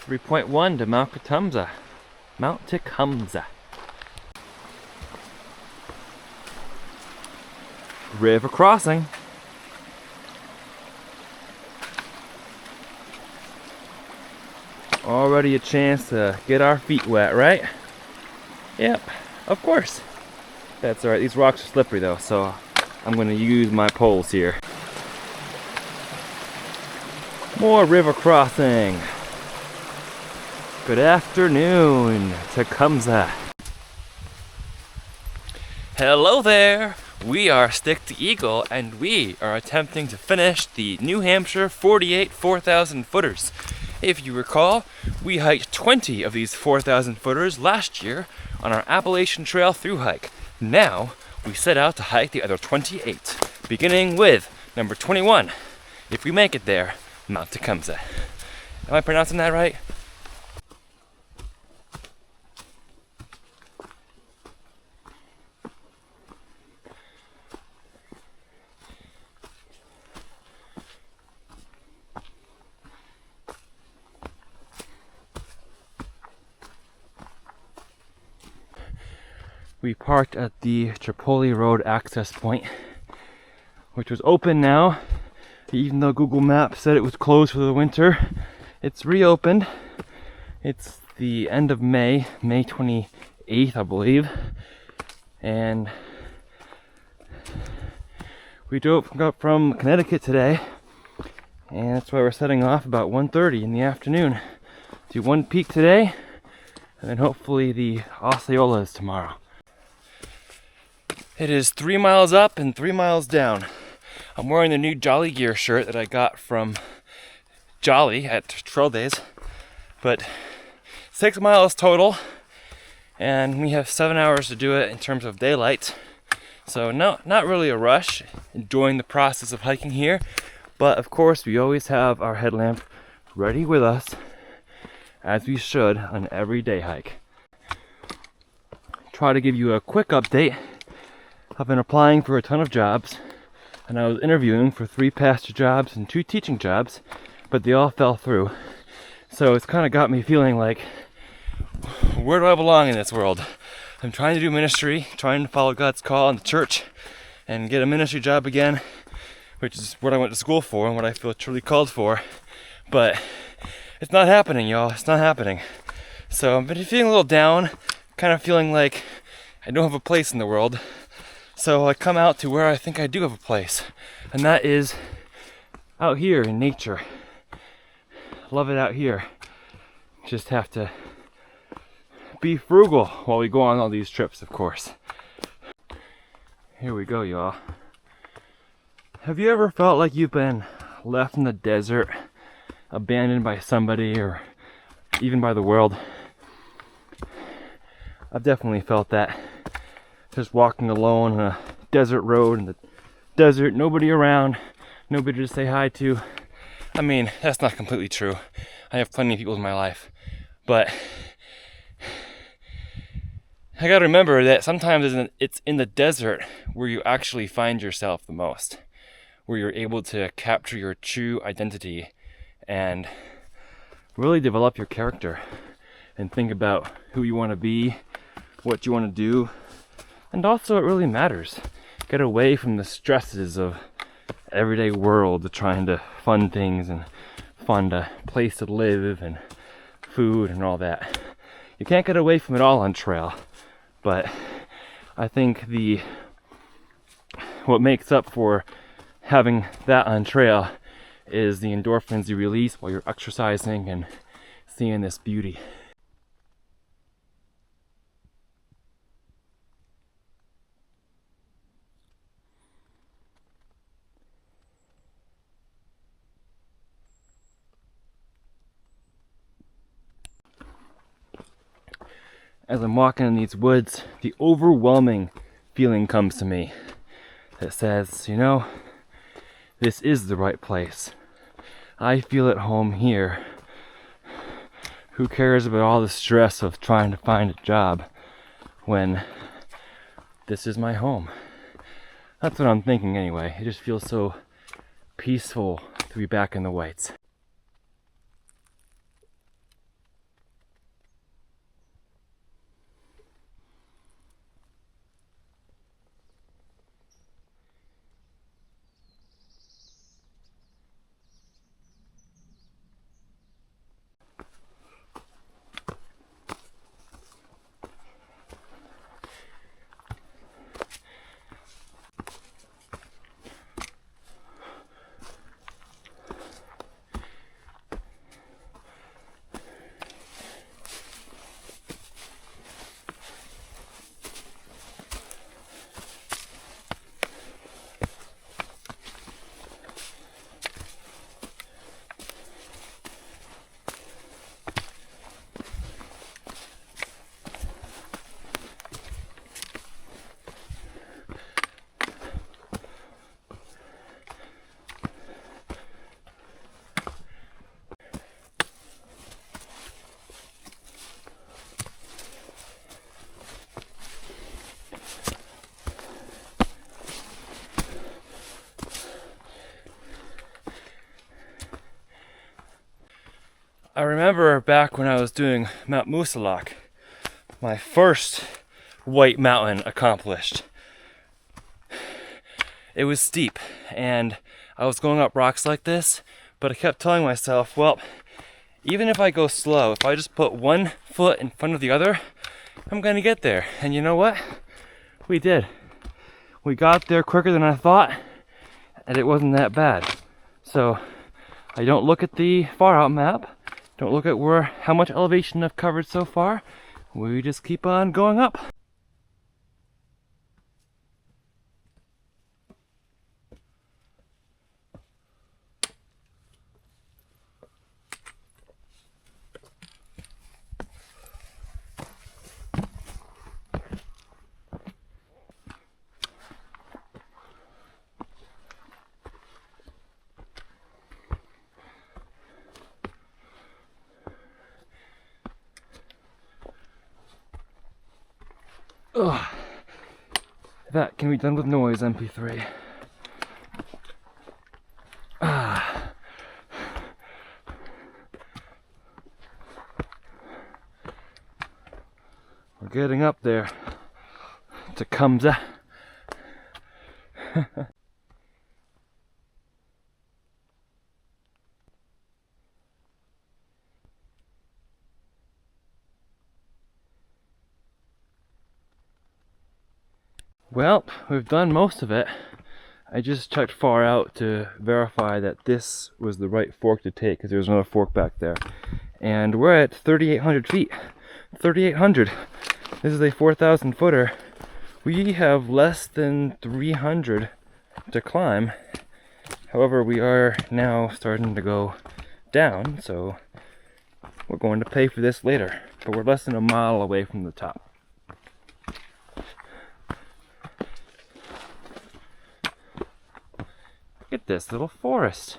3.1 to Mount Katahdin. Mount Tecumseh. River crossing. Already a chance to get our feet wet, right? Yep, of course. That's alright. These rocks are slippery though, so I'm going to use my poles here. More river crossing. Good afternoon, Tecumseh. Hello there. We are Stick to Eagle, and we are attempting to finish the New Hampshire 48 4,000 footers. If you recall, we hiked 20 of these 4,000 footers last year on our Appalachian Trail thru hike. Now, we set out to hike the other 28, beginning with number 21. If we make it there, Mount Tecumseh. Am I pronouncing that right? We parked at the Tripoli Road access point, which was open now. Even though Google Maps said it was closed for the winter, it's reopened. It's the end of May 28th, I believe. And we drove up from Connecticut today, and that's why we're setting off about 1:30 in the afternoon. Do one peak today, and then hopefully the Osceolas tomorrow. It is 3 miles up and 3 miles down. I'm wearing the new Jolly Gear shirt that I got from Jolly at Trail Days. But 6 miles total, and we have 7 hours to do it in terms of daylight. So no, not really a rush, enjoying the process of hiking here. But of course, we always have our headlamp ready with us, as we should on every day hike. Try to give you a quick update. I've been applying for a ton of jobs, and I was interviewing for 3 pastor jobs and 2 teaching jobs, but they all fell through. So it's kind of got me feeling like, where do I belong in this world? I'm trying to do ministry, trying to follow God's call in the church and get a ministry job again, which is what I went to school for and what I feel truly called for. But it's not happening, y'all. It's not happening. So I've been feeling a little down, kind of feeling like I don't have a place in the world. So I come out to where I think I do have a place, and that is out here in nature. Love it out here. Just have to be frugal while we go on all these trips, of course. Here we go, y'all. Have you ever felt like you've been left in the desert, abandoned by somebody or even by the world? I've definitely felt that. Just walking alone on a desert road in the desert, nobody around, nobody to say hi to. I mean, that's not completely true. I have plenty of people in my life. But I gotta remember that sometimes it's in the desert where you actually find yourself the most, where you're able to capture your true identity and really develop your character and think about who you want to be, what you want to do. And also, it really matters. Get away from the stresses of everyday world, trying to fund things and find a place to live and food and all that. You can't get away from it all on trail, but I think what makes up for having that on trail is the endorphins you release while you're exercising and seeing this beauty. As I'm walking in these woods, the overwhelming feeling comes to me that says, you know, this is the right place. I feel at home here. Who cares about all the stress of trying to find a job when this is my home? That's what I'm thinking anyway. It just feels so peaceful to be back in the Whites. I remember back when I was doing Mount Musalak, my first white mountain accomplished. It was steep and I was going up rocks like this, but I kept telling myself, well, even if I go slow, if I just put one foot in front of the other, I'm gonna get there. And you know what? We did. We got there quicker than I thought, and it wasn't that bad. So I don't look at the far out map, don't look at how much elevation I've covered so far. We just keep on going up. Ugh. That can be done with noise, MP3. Ah. We're getting up there. Tecumseh. Well, we've done most of it. I just checked far out to verify that this was the right fork to take, because there's another fork back there. And we're at 3,800 feet. 3,800. This is a 4,000 footer. We have less than 300 to climb. However, we are now starting to go down, so we're going to pay for this later. But we're less than a mile away from the top. Look at this little forest.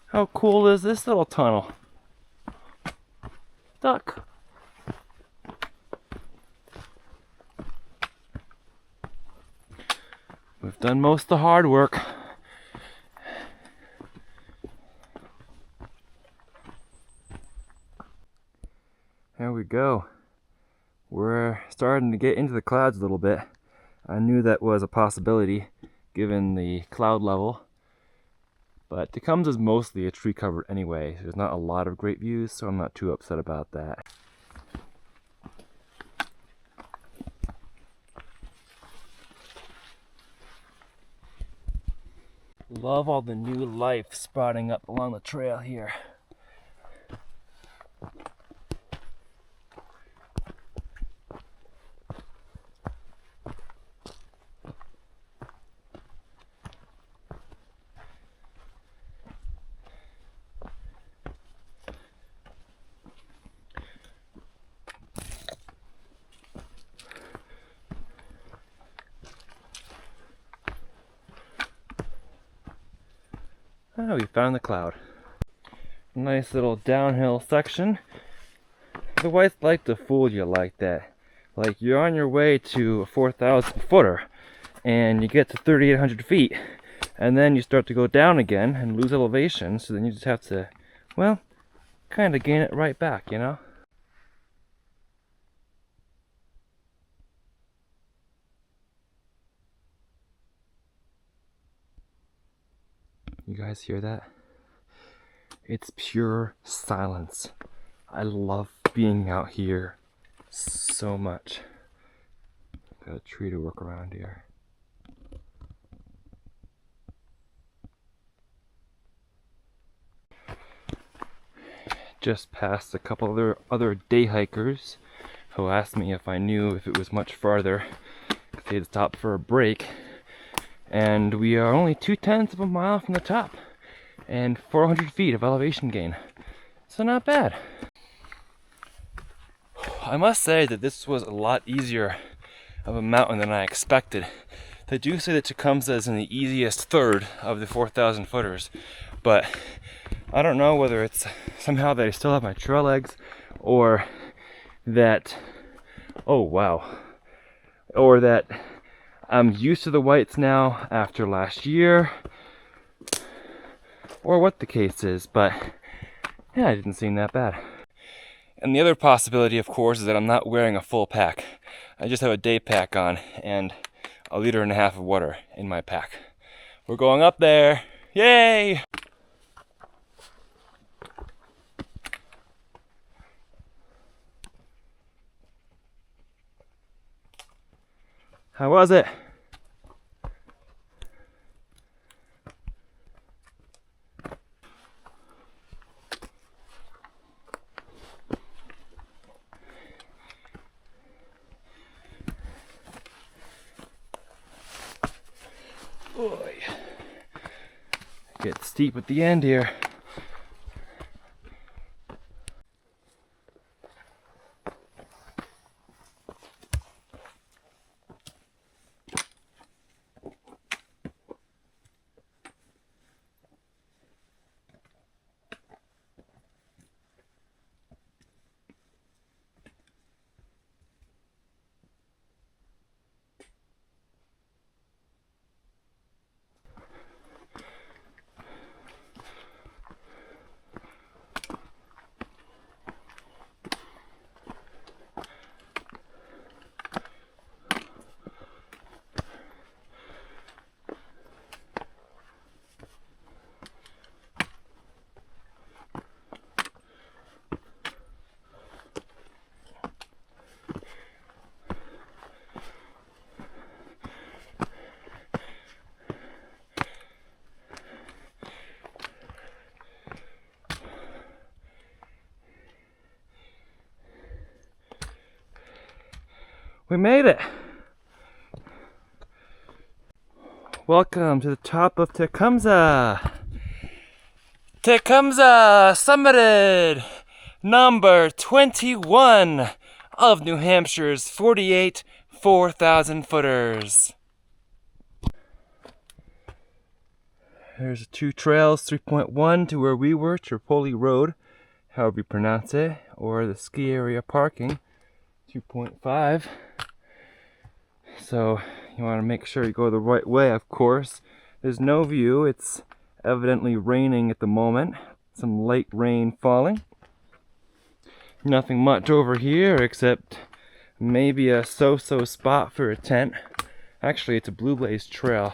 How cool is this little tunnel? Duck. We've done most of the hard work. There we go. We're starting to get into the clouds a little bit. I knew that was a possibility given the cloud level, but Tecumseh is mostly a tree covered anyway. There's not a lot of great views, so I'm not too upset about that. Love all the new life sprouting up along the trail here. Oh, we found the cloud. Nice little downhill section. The whites like to fool you like that. Like you're on your way to a 4,000 footer and you get to 3,800 feet and then you start to go down again and lose elevation, so then you just have to, well, kind of gain it right back, you know? You guys hear that? It's pure silence. I love being out here so much. Got a tree to work around here. Just passed a couple other day hikers who asked me if I knew if it was much farther, because they had stopped for a break. And we are only 2/10 of a mile from the top and 400 feet of elevation gain. So not bad. I must say that this was a lot easier of a mountain than I expected. They do say that Tecumseh is in the easiest third of the 4,000 footers, but I don't know whether it's somehow that I still have my trail legs, or that, oh wow, or that I'm used to the whites now after last year. or what the case is, but yeah, it didn't seem that bad. And the other possibility, of course, is that I'm not wearing a full pack. I just have a day pack on and a 1.5 liters of water in my pack. We're going up there! Yay! How was it? Boy, gets steep at the end here. We made it! Welcome to the top of Tecumseh! Tecumseh summited! Number 21 of New Hampshire's 48 4,000 footers. There's 2 trails, 3.1 to where we were, Tripoli Road, however you pronounce it, or the ski area parking, 2.5. So you want to make sure you go the right way, of course. There's no view. It's evidently raining at the moment. Some light rain falling. Nothing much over here except maybe a so-so spot for a tent. Actually, it's a Blue Blaze trail.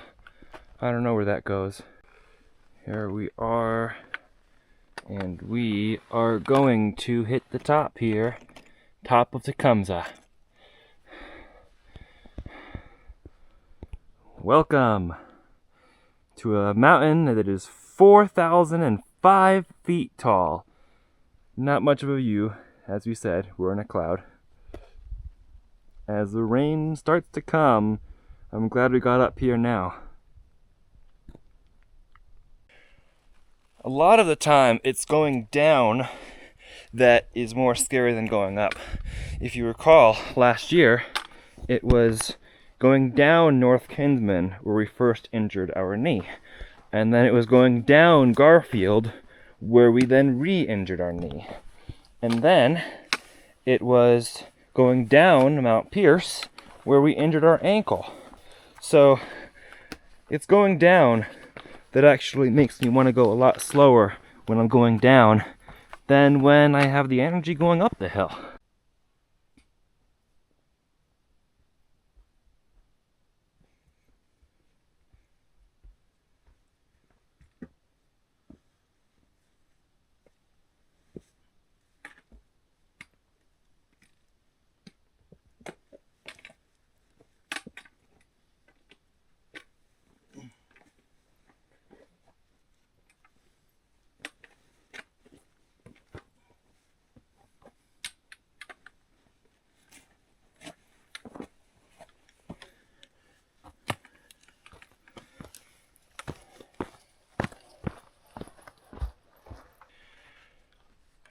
I don't know where that goes. Here we are. And we are going to hit the top here. Top of Tecumseh. Welcome to a mountain that is 4,005 feet tall. Not much of a view, as we said, we're in a cloud. As the rain starts to come, I'm glad we got up here now. A lot of the time, it's going down that is more scary than going up. If you recall, last year, it was going down North Kinsman where we first injured our knee. And then it was going down Garfield where we then re-injured our knee. And then it was going down Mount Pierce where we injured our ankle. So it's going down that actually makes me want to go a lot slower when I'm going down than when I have the energy going up the hill.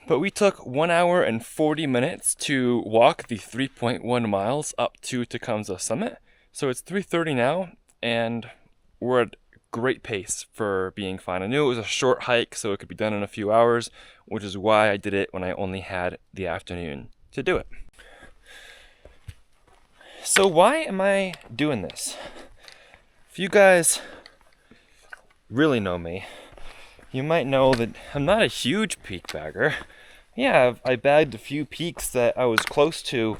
But we took 1 hour and 40 minutes to walk the 3.1 miles up to Tecumseh summit. So it's 3:30 now, and we're at great pace for being fine. I knew it was a short hike, so it could be done in a few hours, which is why I did it when I only had the afternoon to do it. So why am I doing this? If you guys really know me, you might know that I'm not a huge peak bagger. Yeah, I bagged a few peaks that I was close to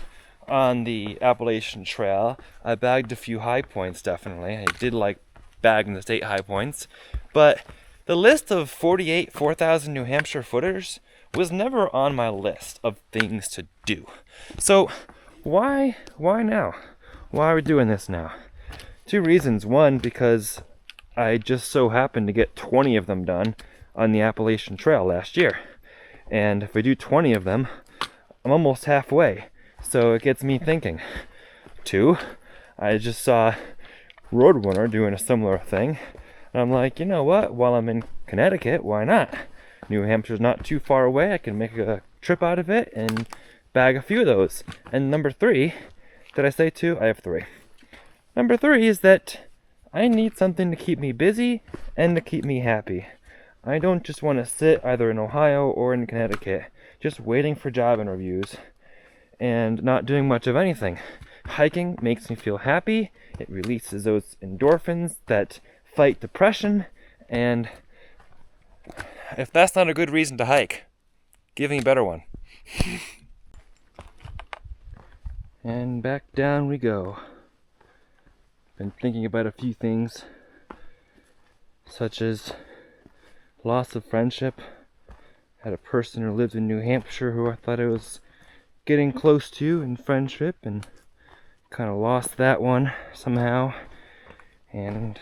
on the Appalachian Trail. I bagged a few high points, definitely. I did like bagging the state high points. But the list of 48 4,000 New Hampshire footers was never on my list of things to do. So why now? Why are we doing this now? Two reasons. One, because I just so happened to get 20 of them done on the Appalachian Trail last year. And if I do 20 of them, I'm almost halfway. So it gets me thinking. Two, I just saw Roadrunner doing a similar thing. And I'm like, you know what? While I'm in Connecticut, why not? New Hampshire's not too far away. I can make a trip out of it and bag a few of those. And number three, did I say two? I have three. Number three is that I need something to keep me busy and to keep me happy. I don't just want to sit either in Ohio or in Connecticut, just waiting for job interviews and not doing much of anything. Hiking makes me feel happy. It releases those endorphins that fight depression, and if that's not a good reason to hike, give me a better one. And back down we go. Been thinking about a few things, such as loss of friendship. Had a person who lived in New Hampshire who I thought I was getting close to in friendship, and kind of lost that one somehow. And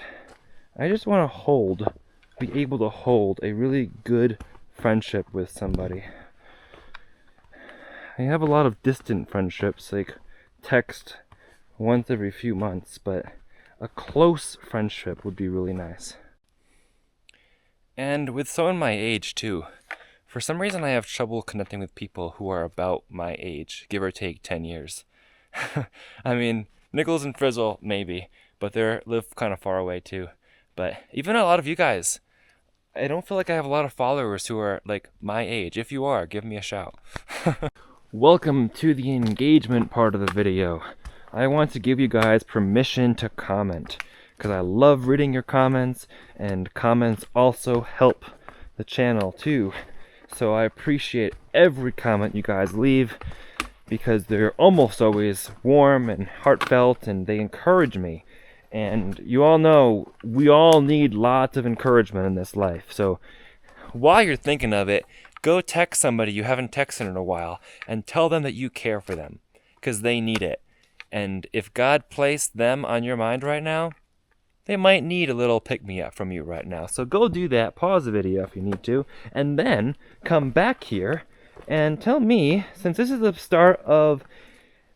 I just want to be able to hold a really good friendship with somebody. I have a lot of distant friendships, like text once every few months, but a close friendship would be really nice. And with someone my age too, for some reason I have trouble connecting with people who are about my age, give or take 10 years. I mean, Nichols and Frizzle, maybe, but they live kind of far away too. But even a lot of you guys, I don't feel like I have a lot of followers who are like my age. If you are, give me a shout. Welcome to the engagement part of the video. I want to give you guys permission to comment, because I love reading your comments, and comments also help the channel too. So I appreciate every comment you guys leave, because they're almost always warm and heartfelt, and they encourage me. And you all know we all need lots of encouragement in this life. So while you're thinking of it, go text somebody you haven't texted in a while and tell them that you care for them, because they need it. And if God placed them on your mind right now, they might need a little pick-me-up from you right now. So go do that, pause the video if you need to, and then come back here and tell me, since this is the start of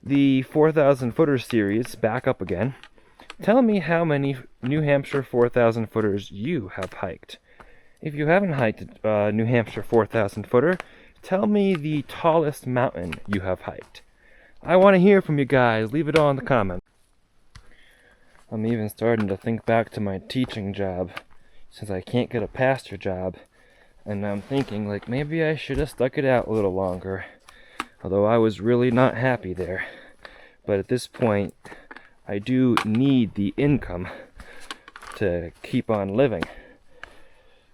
the 4,000 footer series, back up again, tell me how many New Hampshire 4,000 footers you have hiked. If you haven't hiked New Hampshire 4,000 footer, tell me the tallest mountain you have hiked. I want to hear from you guys. Leave it all in the comments. I'm even starting to think back to my teaching job, since I can't get a pastor job. And I'm thinking, like, maybe I should have stuck it out a little longer. Although I was really not happy there. But at this point, I do need the income to keep on living.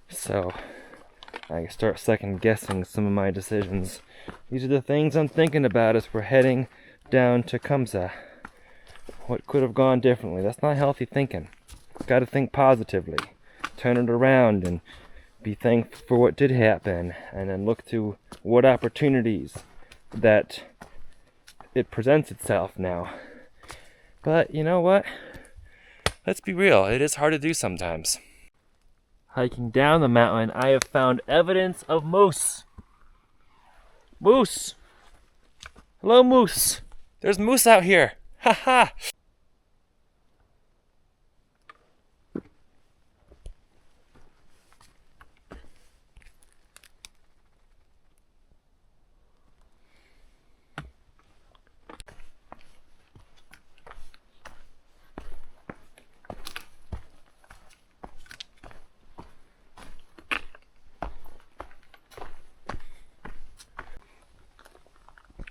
So I start second guessing some of my decisions. These are the things I'm thinking about as we're heading down to Tecumseh. What could have gone differently? That's not healthy thinking. Got to think positively. Turn it around and be thankful for what did happen, and then look to what opportunities that it presents itself now. But you know what? Let's be real, it is hard to do sometimes. Hiking down the mountain, I have found evidence of moose. Moose! Hello, moose! There's moose out here! Ha ha!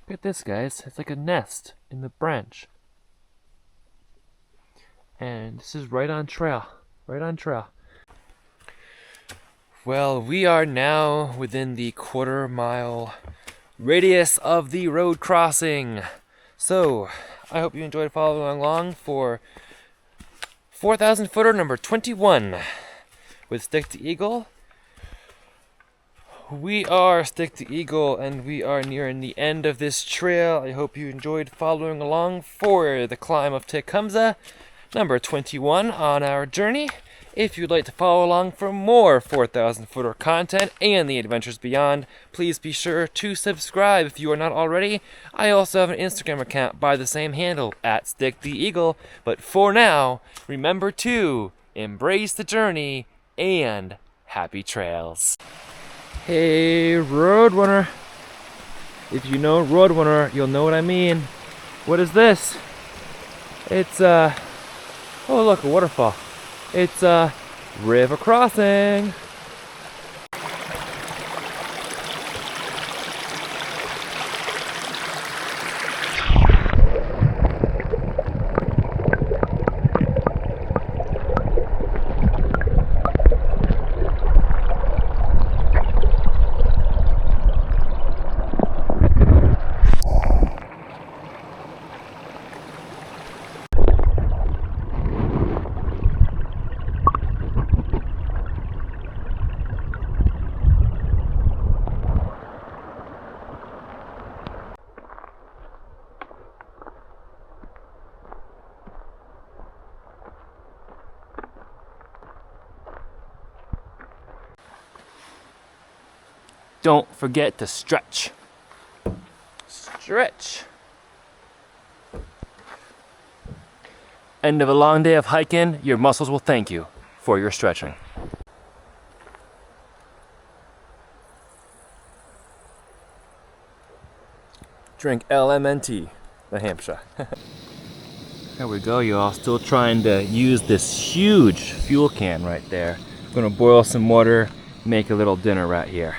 Look at this, guys. It's like a nest in the branch. And this is right on trail. Right on trail. Well, we are now within the quarter-mile radius of the road crossing. So, I hope you enjoyed following along for 4,000 footer number 21 with Stick to Eagle. We are Stick to Eagle and we are nearing the end of this trail. I hope you enjoyed following along for the climb of Tecumseh, number 21 on our journey. If you'd like to follow along for more 4,000 footer content and the adventures beyond, please be sure to subscribe if you are not already. I also have an Instagram account by the same handle, @StickTheEagle. But for now, remember to embrace the journey and happy trails. Hey, Roadrunner. If you know Roadrunner, you'll know what I mean. What is this? It's, oh look, a waterfall. It's a river crossing. Don't forget to stretch. Stretch. End of a long day of hiking, your muscles will thank you for your stretching. Drink LMNT, the Hampshire. There we go, y'all. Still trying to use this huge fuel can right there. I'm gonna boil some water, make a little dinner right here.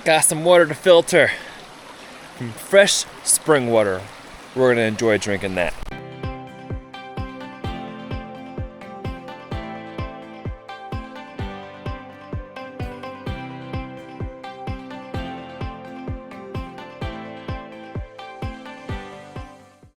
Got some water to filter from fresh spring water. We're gonna enjoy drinking that.